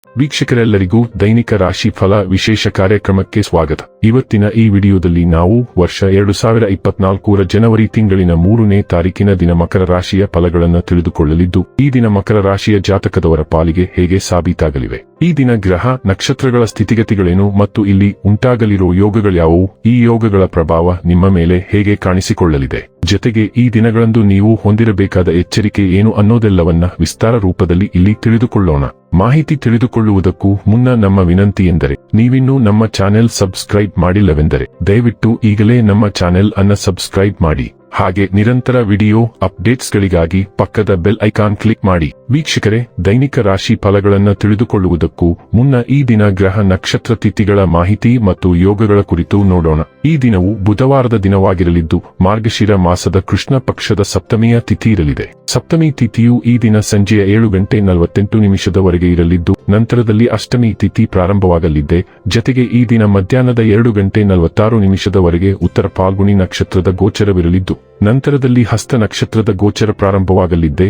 ವೀಕ್ಷಕರೆಲ್ಲರಿಗೂ ದೈನಿಕ ರಾಶಿ ಫಲ ವಿಶೇಷ ಕಾರ್ಯಕ್ರಮಕ್ಕೆ ಸ್ವಾಗತ. ಇವತ್ತಿನ ಈ ವಿಡಿಯೋದಲ್ಲಿ ನಾವು ವರ್ಷ 2024ರ ಜನವರಿ ತಿಂಗಳಿನ 3ನೇ ತಾರೀಕಿನ ದಿನ ಮಕರ ರಾಶಿಯ ಫಲಗಳನ್ನು ತಿಳಿದುಕೊಳ್ಳಲಿದ್ದು, ಈ ದಿನ ಮಕರ ರಾಶಿಯ ಜಾತಕದವರ ಪಾಲಿಗೆ ಹೇಗೆ ಸಾಬೀತಾಗಲಿವೆ, ಈ ದಿನ ಗ್ರಹ ನಕ್ಷತ್ರಗಳ ಸ್ಥಿತಿಗತಿಗಳೇನು ಮತ್ತು ಇಲ್ಲಿ ಉಂಟಾಗಲಿರುವ ಯೋಗಗಳ್ಯಾವುವು, ಈ ಯೋಗಗಳ ಪ್ರಭಾವ ನಿಮ್ಮ ಮೇಲೆ ಹೇಗೆ ಕಾಣಿಸಿಕೊಳ್ಳಲಿದೆ, ಜೊತೆಗೆ ಈ ದಿನಗಳಂದು ನೀವು ಹೊಂದಿರಬೇಕಾದ ಎಚ್ಚರಿಕೆ ಏನು ಅನ್ನೋದೆಲ್ಲವನ್ನ ವಿಸ್ತಾರ ರೂಪದಲ್ಲಿ ಇಲ್ಲಿ ತಿಳಿದುಕೊಳ್ಳೋಣ. ಮಾಹಿತಿ ತಿಳಿದುಕೊಳ್ಳುವುದಕ್ಕೂ ಮುನ್ನ ನಮ್ಮ ವಿನಂತಿ ಎಂದರೆ, ನೀವಿನ್ನೂ ನಮ್ಮ ಚಾನೆಲ್ ಸಬ್ಸ್ಕ್ರೈಬ್ ಮಾಡಿಲ್ಲವೆಂದರೆ ದಯವಿಟ್ಟು ಈಗಲೇ ನಮ್ಮ ಚಾನೆಲ್ ಅನ್ನು ಸಬ್ಸ್ಕ್ರೈಬ್ ಮಾಡಿ. ಹಾಗೆ ನಿರಂತರ ವಿಡಿಯೋ ಅಪ್ಡೇಟ್ಸ್ಗಳಿಗಾಗಿ ಪಕ್ಕದ ಬೆಲ್ ಐಕಾನ್ ಕ್ಲಿಕ್ ಮಾಡಿ. ವೀಕ್ಷಕರೇ, ದೈನಿಕ ರಾಶಿ ಫಲಗಳನ್ನು ತಿಳಿದುಕೊಳ್ಳುವುದಕ್ಕೂ ಮುನ್ನ ಈ ದಿನ ಗ್ರಹ ನಕ್ಷತ್ರ ತಿಥಿಗಳ ಮಾಹಿತಿ ಮತ್ತು ಯೋಗಗಳ ಕುರಿತು ನೋಡೋಣ. ಈ ದಿನವು ಬುಧವಾರದ ದಿನವಾಗಿರಲಿದ್ದು, ಮಾರ್ಗಶಿರ ಮಾಸದ ಕೃಷ್ಣ ಪಕ್ಷದ ಸಪ್ತಮಿಯ ತಿಥಿ ಇರಲಿದೆ. ಸಪ್ತಮಿ ತಿಥಿಯು ಈ ದಿನ ಸಂಜೆಯ 7:48 ಇರಲಿದ್ದು, ನಂತರದಲ್ಲಿ ಅಷ್ಟಮಿ ತಿಥಿ ಪ್ರಾರಂಭವಾಗಲಿದೆ. ಜತೆಗೆ ಈ ದಿನ ಮಧ್ಯಾಹ್ನದ 2:46 ಉತ್ತರ ಫಾಲ್ಗುಣಿ ನಕ್ಷತ್ರದ ಗೋಚರವಿರಲಿದ್ದು, ನಂತರದಲ್ಲಿ ಹಸ್ತ ನಕ್ಷತ್ರದ ಗೋಚರ ಪ್ರಾರಂಭವಾಗಲಿದೆ.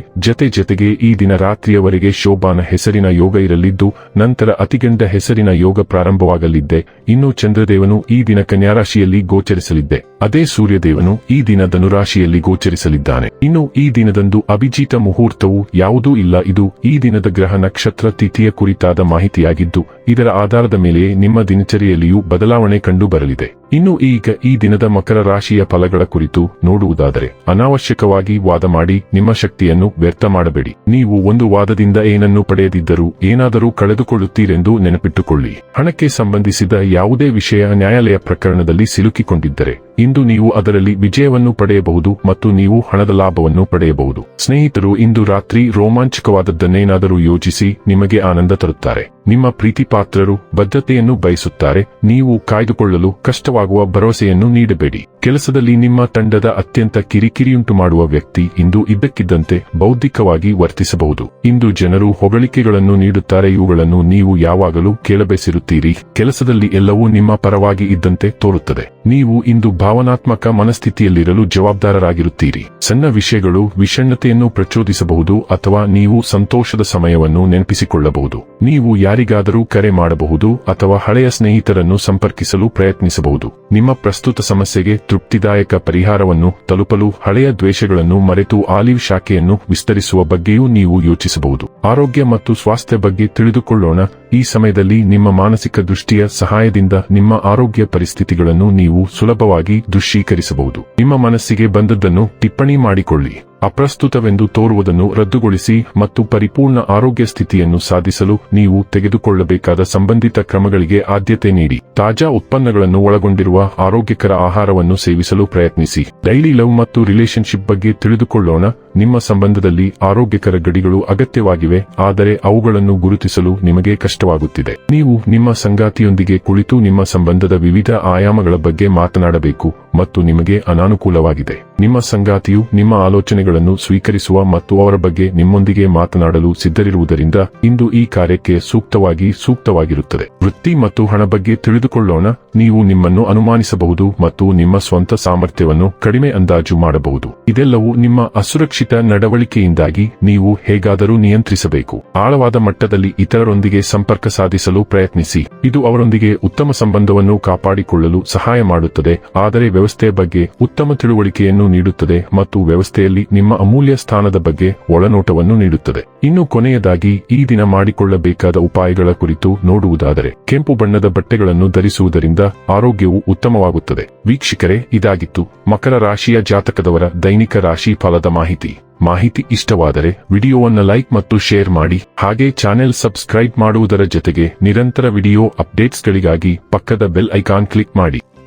ಜತೆಗೆ ಈ ದಿನ ರಾತ್ರಿಯವರೆಗೆ ಶೋಭಾನ ಹೆಸರಿನ ಯೋಗ ಇರಲಿದ್ದು, ನಂತರ ಅತಿಗಂಡ ಹೆಸರಿನ ಯೋಗ ಪ್ರಾರಂಭವಾಗಲಿದೆ. ಇನ್ನು ಚಂದ್ರದೇವನು ಈ ದಿನ ಕನ್ಯಾ ರಾಶಿಯಲ್ಲಿ ಗೋಚರಿಸಲಿದ್ದೆ, ಅದೇ ಸೂರ್ಯದೇವನು ಈ ದಿನ ಧನುರಾಶಿಯಲ್ಲಿ ಗೋಚರಿಸಲಿದ್ದಾನೆ. ಇನ್ನು ಈ ದಿನದಂದು ಅಭಿಜಿತ ಮುಹೂರ್ತವು ಯಾವುದೂ ಇಲ್ಲ. ಇದು ಈ ದಿನದ ಗ್ರಹ ನಕ್ಷತ್ರ ತಿಥಿಯ ಕುರಿತಾದ ಮಾಹಿತಿಯಾಗಿದ್ದು, ಇದರ ಆಧಾರದ ಮೇಲೆಯೇ ನಿಮ್ಮ ದಿನಚರಿಯಲ್ಲಿಯೂ ಬದಲಾವಣೆ ಕಂಡು ಬರಲಿದೆ. ಇನ್ನು ಈಗ ಈ ದಿನದ ಮಕರ ರಾಶಿಯ ಫಲಗಳ ಕುರಿತು ನೋಡುವುದಾದರೆ, ಅನಾವಶ್ಯಕವಾಗಿ ವಾದ ಮಾಡಿ ನಿಮ್ಮ ಶಕ್ತಿಯನ್ನು ವ್ಯರ್ಥ ಮಾಡಬೇಡಿ. ನೀವು ಒಂದು ವಾದದಿಂದ ಏನನ್ನು ಪಡೆಯದಿದ್ದರೂ ಏನಾದರೂ ಕಳೆದುಕೊಳ್ಳುತ್ತೀರೆಂದು ನೆನಪಿಟ್ಟುಕೊಳ್ಳಿ. ಹಣಕ್ಕೆ ಸಂಬಂಧಿಸಿದ ಯಾವುದೇ ವಿಷಯ ನ್ಯಾಯಾಲಯ ಪ್ರಕರಣದಲ್ಲಿ ಸಿಲುಕಿಕೊಂಡಿದ್ದರೆ ಇಂದು ನೀವು ಅದರಲ್ಲಿ ವಿಜಯವನ್ನು ಪಡೆಯಬಹುದು ಮತ್ತು ನೀವು ಹಣದ ಲಾಭವನ್ನು ಪಡೆಯಬಹುದು. ಸ್ನೇಹಿತರು ಇಂದು ರಾತ್ರಿ ರೋಮಾಂಚಕವಾದದ್ದನ್ನೇನಾದರೂ ಯೋಚಿಸಿ ನಿಮಗೆ ಆನಂದ ತರುತ್ತಾರೆ. ನಿಮ್ಮ ಪ್ರೀತಿ ಪಾತ್ರರು ಬದ್ಧತೆಯನ್ನು ಬಯಸುತ್ತಾರೆ. ನೀವು ಕಾಯ್ದುಕೊಳ್ಳಲು ಕಷ್ಟವಾಗುವ ಭರವಸೆಯನ್ನು ನೀಡಬೇಡಿ. ಕೆಲಸದಲ್ಲಿ ನಿಮ್ಮ ತಂಡದ ಅತ್ಯಂತ ಕಿರಿಕಿರಿಯುಂಟು ಮಾಡುವ ವ್ಯಕ್ತಿ ಇಂದು ಇದ್ದಕ್ಕಿದ್ದಂತೆ ಬೌದ್ಧಿಕವಾಗಿ ವರ್ತಿಸಬಹುದು. ಇಂದು ಜನರು ಹೊಗಳಿಕೆಗಳನ್ನು ನೀಡುತ್ತಾರೆ, ಇವುಗಳನ್ನು ನೀವು ಯಾವಾಗಲೂ ಕೇಳಬಯಸಿರುತ್ತೀರಿ. ಕೆಲಸದಲ್ಲಿ ಎಲ್ಲವೂ ನಿಮ್ಮ ಪರವಾಗಿ ಇದ್ದಂತೆ ತೋರುತ್ತದೆ. ನೀವು ಇಂದು ಭಾವನಾತ್ಮಕ ಮನಸ್ಥಿತಿಯಲ್ಲಿರಲು ಜವಾಬ್ದಾರರಾಗಿರುತ್ತೀರಿ. ಸಣ್ಣ ವಿಷಯಗಳು ವಿಷಣ್ಣತೆಯನ್ನು ಪ್ರಚೋದಿಸಬಹುದು ಅಥವಾ ನೀವು ಸಂತೋಷದ ಸಮಯವನ್ನು ನೆನಪಿಸಿಕೊಳ್ಳಬಹುದು. ನೀವು ಯಾರಿಗಾದರೂ ಕರೆ ಮಾಡಬಹುದು ಅಥವಾ ಹಳೆಯ ಸ್ನೇಹಿತರನ್ನು ಸಂಪರ್ಕಿಸಲು ಪ್ರಯತ್ನಿಸಬಹುದು. ನಿಮ್ಮ ಪ್ರಸ್ತುತ ಸಮಸ್ಯೆಗೆ ತೃಪ್ತಿದಾಯಕ ಪರಿಹಾರವನ್ನು ತಲುಪಲು ಹಳೆಯ ದ್ವೇಷಗಳನ್ನು ಮರೆತು ಆಲಿವ್ ಶಾಖೆಯನ್ನು ವಿಸ್ತರಿಸುವ ಬಗ್ಗೆಯೂ ನೀವು ಯೋಚಿಸಬಹುದು. ಆರೋಗ್ಯ ಮತ್ತು ಸ್ವಾಸ್ಥ್ಯ ಬಗ್ಗೆ ತಿಳಿದುಕೊಳ್ಳೋಣ. ಈ ಸಮಯದಲ್ಲಿ ನಿಮ್ಮ ಮಾನಸಿಕ ದೃಷ್ಟಿಯ ಸಹಾಯದಿಂದ ನಿಮ್ಮ ಆರೋಗ್ಯ ಪರಿಸ್ಥಿತಿಗಳನ್ನು ನೀವು ಸುಲಭವಾಗಿ ದೃಶ್ಯೀಕರಿಸಬಹುದು. ನಿಮ್ಮ ಮನಸ್ಸಿಗೆ ಬಂದದ್ದನ್ನು ಟಿಪ್ಪಣಿ ಮಾಡಿಕೊಳ್ಳಿ. ಅಪ್ರಸ್ತುತವೆಂದು ತೋರುವುದನ್ನು ರದ್ದುಗೊಳಿಸಿ ಮತ್ತು ಪರಿಪೂರ್ಣ ಆರೋಗ್ಯ ಸ್ಥಿತಿಯನ್ನು ಸಾಧಿಸಲು ನೀವು ತೆಗೆದುಕೊಳ್ಳಬೇಕಾದ ಸಂಬಂಧಿತ ಕ್ರಮಗಳಿಗೆ ಆದ್ಯತೆ ನೀಡಿ. ತಾಜಾ ಉತ್ಪನ್ನಗಳನ್ನು ಒಳಗೊಂಡಿರುವ ಆರೋಗ್ಯಕರ ಆಹಾರವನ್ನು ಸೇವಿಸಲು ಪ್ರಯತ್ನಿಸಿ. ಡೈಲಿ ಲವ್ ಮತ್ತು ರಿಲೇಶನ್ಶಿಪ್ ಬಗ್ಗೆ ತಿಳಿದುಕೊಳ್ಳೋಣ. ನಿಮ್ಮ ಸಂಬಂಧದಲ್ಲಿ ಆರೋಗ್ಯಕರ ಗಡಿಗಳು ಅಗತ್ಯವಾಗಿವೆ, ಆದರೆ ಅವುಗಳನ್ನು ಗುರುತಿಸಲು ನಿಮಗೆ ಕಷ್ಟವಾಗುತ್ತಿದೆ. ನೀವು ನಿಮ್ಮ ಸಂಗಾತಿಯೊಂದಿಗೆ ಕುಳಿತು ನಿಮ್ಮ ಸಂಬಂಧದ ವಿವಿಧ ಆಯಾಮಗಳ ಬಗ್ಗೆ ಮಾತನಾಡಬೇಕು ಮತ್ತು ನಿಮಗೆ ಅನಾನುಕೂಲವಾಗಿದೆ. ನಿಮ್ಮ ಸಂಗಾತಿಯು ನಿಮ್ಮ ಆಲೋಚನೆಗಳನ್ನು ಸ್ವೀಕರಿಸುವ ಮತ್ತು ಅವರ ಬಗ್ಗೆ ನಿಮ್ಮೊಂದಿಗೆ ಮಾತನಾಡಲು ಸಿದ್ಧರಿರುವುದರಿಂದ ಇಂದು ಈ ಕಾರ್ಯಕ್ಕೆ ಸೂಕ್ತವಾಗಿರುತ್ತದೆ. ವೃತ್ತಿ ಮತ್ತು ಹಣ ಬಗ್ಗೆ ತಿಳಿದುಕೊಳ್ಳೋಣ. ನೀವು ನಿಮ್ಮನ್ನು ಅನುಮಾನಿಸಬಹುದು ಮತ್ತು ನಿಮ್ಮ ಸ್ವಂತ ಸಾಮರ್ಥ್ಯವನ್ನು ಕಡಿಮೆ ಅಂದಾಜು ಮಾಡಬಹುದು. ಇದೆಲ್ಲವೂ ನಿಮ್ಮ ಅಸುರಕ್ಷಿತ ನಡವಳಿಕೆಯಿಂದಾಗಿ ನೀವು ಹೇಗಾದರೂ ನಿಯಂತ್ರಿಸಬೇಕು. ಆಳವಾದ ಮಟ್ಟದಲ್ಲಿ ಇತರರೊಂದಿಗೆ ಸಂಪರ್ಕ ಸಾಧಿಸಲು ಪ್ರಯತ್ನಿಸಿ. ಇದು ಅವರೊಂದಿಗೆ ಉತ್ತಮ ಸಂಬಂಧವನ್ನು ಕಾಪಾಡಿಕೊಳ್ಳಲು ಸಹಾಯ ಮಾಡುತ್ತದೆ, ಆದರೆ ವ್ಯವಸ್ಥೆಯ ಬಗ್ಗೆ ಉತ್ತಮ ತಿಳುವಳಿಕೆಯನ್ನು ನೀಡುತ್ತದೆ ಮತ್ತು ವ್ಯವಸ್ಥೆಯಲ್ಲಿ ನಿಮ್ಮ ಅಮೂಲ್ಯ ಸ್ಥಾನದ ಬಗ್ಗೆ ಒಳನೋಟವನ್ನು ನೀಡುತ್ತದೆ. ಇನ್ನು ಕೊನೆಯದಾಗಿ ಈ ದಿನ ಮಾಡಿಕೊಳ್ಳಬೇಕಾದ ಉಪಾಯಗಳ ಕುರಿತು ನೋಡುವುದಾದರೆ, ಕೆಂಪು ಬಣ್ಣದ ಬಟ್ಟೆಗಳನ್ನು ಧರಿಸುವುದರಿಂದ ಆರೋಗ್ಯವು ಉತ್ತಮವಾಗುತ್ತದೆ. ವೀಕ್ಷಕರೇ, ಇದಾಗಿತ್ತು ಮಕರ ರಾಶಿಯ ಜಾತಕದವರ ದೈನಿಕ ರಾಶಿ ಫಲದ ಮಾಹಿತಿ ಇಷ್ಟವಾದರೆ ವಿಡಿಯೋವನ್ನು ಲೈಕ್ ಮತ್ತು ಶೇರ್ ಮಾಡಿ. ಹಾಗೆ ಚಾನೆಲ್ ಸಬ್ಸ್ಕ್ರೈಬ್ ಮಾಡುವುದರ ಜೊತೆಗೆ ನಿರಂತರ ವಿಡಿಯೋ ಅಪ್ಡೇಟ್ಸ್ಗಳಿಗಾಗಿ ಪಕ್ಕದ ಬೆಲ್ ಐಕಾನ್ ಕ್ಲಿಕ್ ಮಾಡಿ.